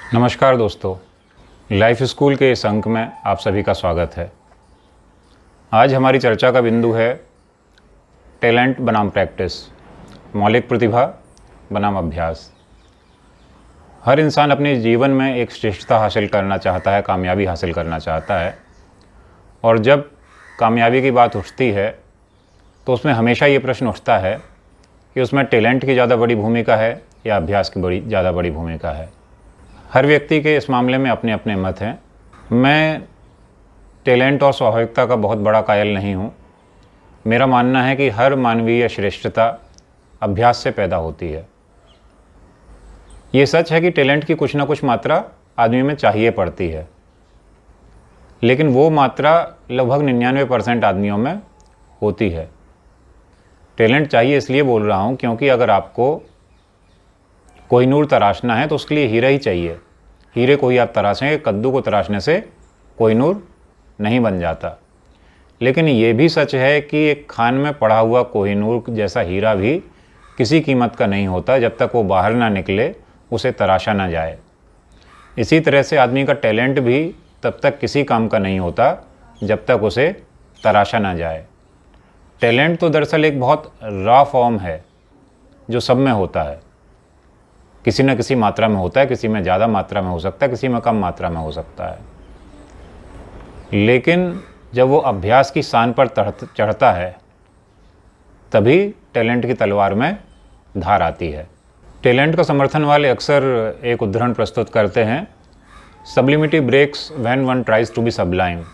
नमस्कार दोस्तों, life school के इस अंक में आप सभी का स्वागत है। आज हमारी चर्चा का बिंदु है टैलेंट बनाम प्रैक्टिस, मौलिक प्रतिभा बनाम अभ्यास। हर इंसान अपने जीवन में एक श्रेष्ठता हासिल करना चाहता है, कामयाबी हासिल करना चाहता है। और जब कामयाबी की बात उठती है तो उसमें हमेशा ये प्रश्न उठता है कि उसमें टैलेंट की ज़्यादा बड़ी भूमिका है या अभ्यास की ज़्यादा बड़ी भूमिका है। हर व्यक्ति के इस मामले में अपने अपने मत हैं। मैं टैलेंट और स्वाभाविकता का बहुत बड़ा कायल नहीं हूँ। मेरा मानना है कि हर मानवीय श्रेष्ठता अभ्यास से पैदा होती है। ये सच है कि टैलेंट की कुछ ना कुछ मात्रा आदमी में चाहिए पड़ती है, लेकिन वो मात्रा लगभग 99% आदमियों में होती है। टैलेंट चाहिए इसलिए बोल रहा हूँ क्योंकि अगर आपको कोहिनूर तराशना है तो उसके लिए हीरा ही चाहिए। हीरे को ही आप तराशेंगे, कद्दू को तराशने से कोहिनूर नहीं बन जाता। लेकिन ये भी सच है कि एक खान में पड़ा हुआ कोहिनूर जैसा हीरा भी किसी कीमत का नहीं होता जब तक वो बाहर ना निकले, उसे तराशा ना जाए। इसी तरह से आदमी का टैलेंट भी तब तक किसी काम का नहीं होता जब तक उसे तराशा ना जाए। टैलेंट तो दरअसल एक बहुत रॉ फॉर्म है जो सब में होता है। किसी न किसी मात्रा में होता है, किसी में ज़्यादा मात्रा में हो सकता है, किसी में कम मात्रा में हो सकता है। लेकिन जब वो अभ्यास की शान पर चढ़ता है तभी टैलेंट की तलवार में धार आती है। टैलेंट का समर्थन वाले अक्सर एक उदाहरण प्रस्तुत करते हैं, sublimity breaks when one tries to be sublime.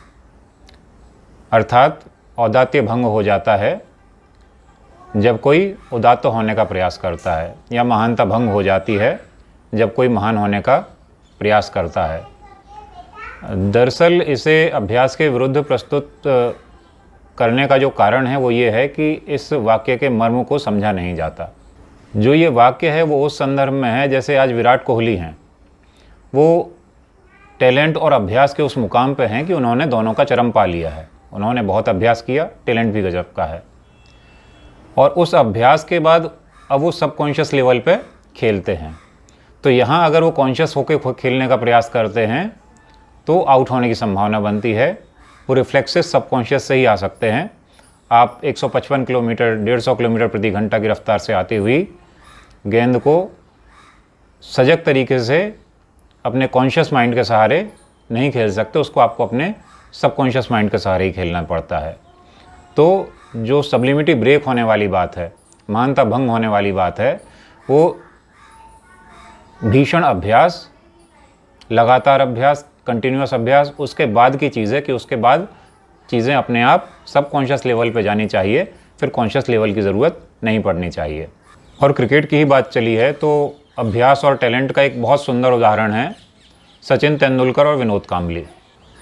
अर्थात औदात्य भंग हो जाता है जब कोई उदात्त होने का प्रयास करता है, या महानता भंग हो जाती है जब कोई महान होने का प्रयास करता है। दरअसल इसे अभ्यास के विरुद्ध प्रस्तुत करने का जो कारण है वो ये है कि इस वाक्य के मर्म को समझा नहीं जाता। जो ये वाक्य है वो उस संदर्भ में है जैसे आज विराट कोहली हैं, वो टैलेंट और अभ्यास के उस मुकाम पे हैं कि उन्होंने दोनों का चरम पा लिया है। उन्होंने बहुत अभ्यास किया, टैलेंट भी गजब का है, और उस अभ्यास के बाद अब वो सबकॉन्शियस लेवल पे खेलते हैं। तो यहाँ अगर वो कॉन्शियस होकर खेलने का प्रयास करते हैं तो आउट होने की संभावना बनती है। वो रिफ्लेक्सेस सबकॉन्शियस से ही आ सकते हैं। आप 155 किलोमीटर 150 किलोमीटर प्रति घंटा की रफ्तार से आती हुई गेंद को सजग तरीके से अपने कॉन्शियस माइंड के सहारे नहीं खेल सकते, उसको आपको अपने सबकॉन्शियस माइंड के सहारे ही खेलना पड़ता है। तो जो सब्लिमिटी ब्रेक होने वाली बात है, महानता भंग होने वाली बात है, वो भीषण अभ्यास, लगातार अभ्यास, कंटिन्यूअस अभ्यास, उसके बाद की चीज़ है कि उसके बाद चीज़ें अपने आप सबकॉन्शियस लेवल पे जानी चाहिए, फिर कॉन्शियस लेवल की ज़रूरत नहीं पड़नी चाहिए। और क्रिकेट की ही बात चली है तो अभ्यास और टैलेंट का एक बहुत सुंदर उदाहरण है सचिन तेंदुलकर और विनोद कांबली।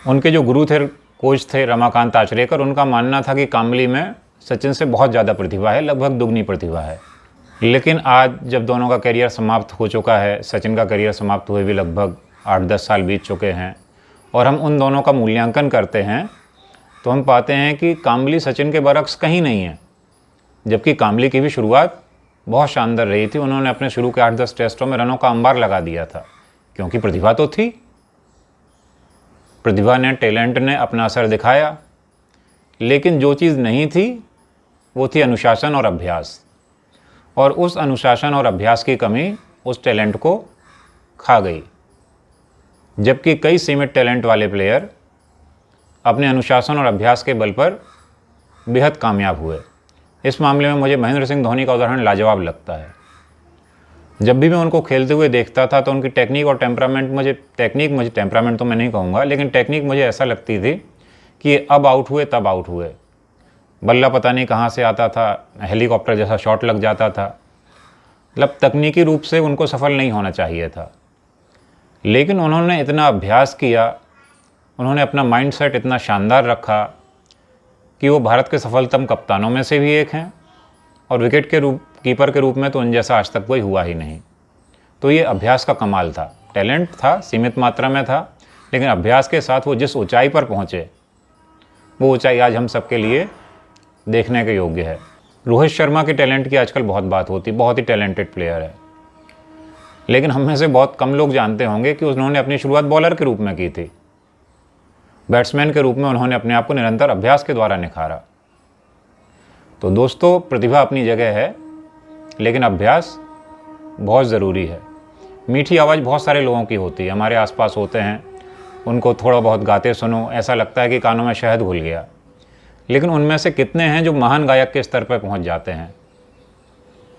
उनके जो गुरु थे, कोच थे रमाकांत आचरेकर, उनका मानना था कि कांबली में सचिन से बहुत ज़्यादा प्रतिभा है, लगभग दुगनी प्रतिभा है। लेकिन आज जब दोनों का करियर समाप्त हो चुका है, सचिन का करियर समाप्त हुए भी लगभग 8-10 साल बीत चुके हैं, और हम उन दोनों का मूल्यांकन करते हैं तो हम पाते हैं कि कांबली सचिन के बरक्स कहीं नहीं है। जबकि कांबली की भी शुरुआत बहुत शानदार रही थी। उन्होंने अपने शुरू के 8-10 टेस्टों में रनों का अंबार लगा दिया था, क्योंकि प्रतिभा तो थी। प्रतिभा ने, टैलेंट ने अपना असर दिखाया। लेकिन जो चीज़ नहीं थी वो थी अनुशासन और अभ्यास, और उस अनुशासन और अभ्यास की कमी उस टैलेंट को खा गई। जबकि कई सीमित टैलेंट वाले प्लेयर अपने अनुशासन और अभ्यास के बल पर बेहद कामयाब हुए। इस मामले में मुझे महेंद्र सिंह धोनी का उदाहरण लाजवाब लगता है। जब भी मैं उनको खेलते हुए देखता था तो उनकी टेक्निक और टेम्परामेंट मुझे टेम्परामेंट तो मैं नहीं कहूँगा, लेकिन टेक्निक मुझे ऐसा लगती थी कि अब आउट हुए तब आउट हुए। बल्ला पता नहीं कहाँ से आता था, हेलीकॉप्टर जैसा शॉट लग जाता था। मतलब तकनीकी रूप से उनको सफल नहीं होना चाहिए था, लेकिन उन्होंने इतना अभ्यास किया, उन्होंने अपना माइंडसेट इतना शानदार रखा कि वो भारत के सफलतम कप्तानों में से भी एक हैं, और विकेट के कीपर के रूप में तो उन जैसा आज तक कोई हुआ ही नहीं। तो ये अभ्यास का कमाल था। टैलेंट था, सीमित मात्रा में था, लेकिन अभ्यास के साथ वो जिस ऊंचाई पर पहुँचे वो ऊंचाई आज हम सबके लिए देखने के योग्य है। रोहित शर्मा के टैलेंट की आजकल बहुत बात होती, बहुत ही टैलेंटेड प्लेयर है, लेकिन हम में से बहुत कम लोग जानते होंगे कि उन्होंने अपनी शुरुआत बॉलर के रूप में की थी। बैट्समैन के रूप में उन्होंने अपने आप को निरंतर अभ्यास के द्वारा निखारा। तो दोस्तों, प्रतिभा अपनी जगह है, लेकिन अभ्यास बहुत ज़रूरी है। मीठी आवाज़ बहुत सारे लोगों की होती है, हमारे आसपास होते हैं, उनको थोड़ा बहुत गाते सुनो, ऐसा लगता है कि कानों में शहद घुल गया। लेकिन उनमें से कितने हैं जो महान गायक के स्तर पर पहुंच जाते हैं?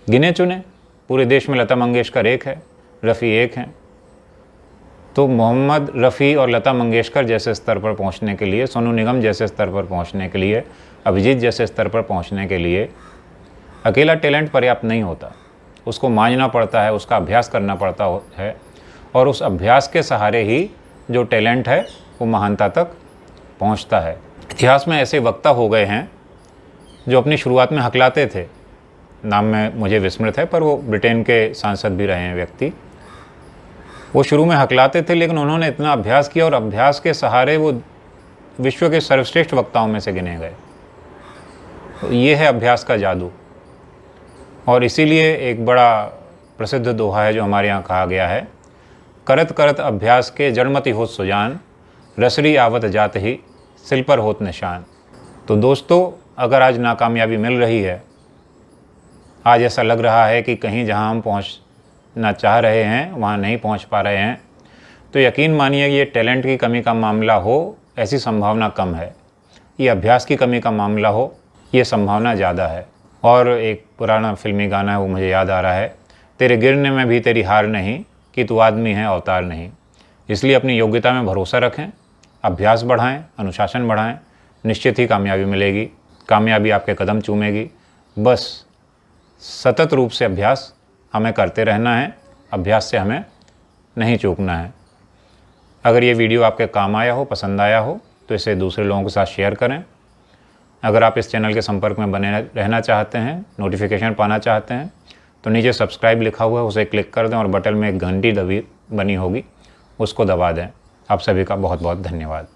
गिने चुने। पूरे देश में लता मंगेशकर एक है, रफ़ी एक हैं। तो मोहम्मद रफ़ी और लता मंगेशकर जैसे स्तर पर पहुंचने के लिए, सोनू निगम जैसे स्तर पर पहुंचने के लिए, अभिजीत जैसे स्तर पर पहुंचने के लिए अकेला टैलेंट पर्याप्त नहीं होता। उसको मांझना पड़ता है, उसका अभ्यास करना पड़ता है, और उस अभ्यास के सहारे ही जो टैलेंट है वो महानता तक पहुंचता है। इतिहास में ऐसे वक्ता हो गए हैं जो अपनी शुरुआत में हकलाते थे, नाम में मुझे विस्मृत है, पर वो ब्रिटेन के सांसद भी रहे हैं व्यक्ति। वो शुरू में हकलाते थे, लेकिन उन्होंने इतना अभ्यास किया और अभ्यास के सहारे वो विश्व के सर्वश्रेष्ठ वक्ताओं में से गिने गए। तो ये है अभ्यास का जादू। और इसीलिए एक बड़ा प्रसिद्ध दोहा है जो हमारे यहाँ कहा गया है, करत करत अभ्यास के जड़मति होत सुजान, रसरी आवत जात ही सिल पर होत निशान। तो दोस्तों, अगर आज नाकामयाबी मिल रही है, आज ऐसा लग रहा है कि कहीं जहां हम पहुंचना चाह रहे हैं वहां नहीं पहुंच पा रहे हैं, तो यकीन मानिए ये टैलेंट की कमी का मामला हो, ऐसी संभावना कम है। ये अभ्यास की कमी का मामला हो, ये संभावना ज़्यादा है। और एक पुराना फिल्मी गाना है, वो मुझे याद आ रहा है, तेरे गिरने में भी तेरी हार नहीं, कि तू आदमी है अवतार नहीं। इसलिए अपनी योग्यता में भरोसा रखें, अभ्यास बढ़ाएं, अनुशासन बढ़ाएं, निश्चित ही कामयाबी मिलेगी। कामयाबी आपके कदम चूमेगी। बस सतत रूप से अभ्यास हमें करते रहना है, अभ्यास से हमें नहीं चूकना है। अगर ये वीडियो आपके काम आया हो, पसंद आया हो, तो इसे दूसरे लोगों के साथ शेयर करें। अगर आप इस चैनल के संपर्क में बने रहना चाहते हैं, नोटिफिकेशन पाना चाहते हैं, तो नीचे सब्सक्राइब लिखा हुआ है, उसे क्लिक कर दें और बटन में एक घंटी बनी होगी, उसको दबा दें। आप सभी का बहुत बहुत धन्यवाद।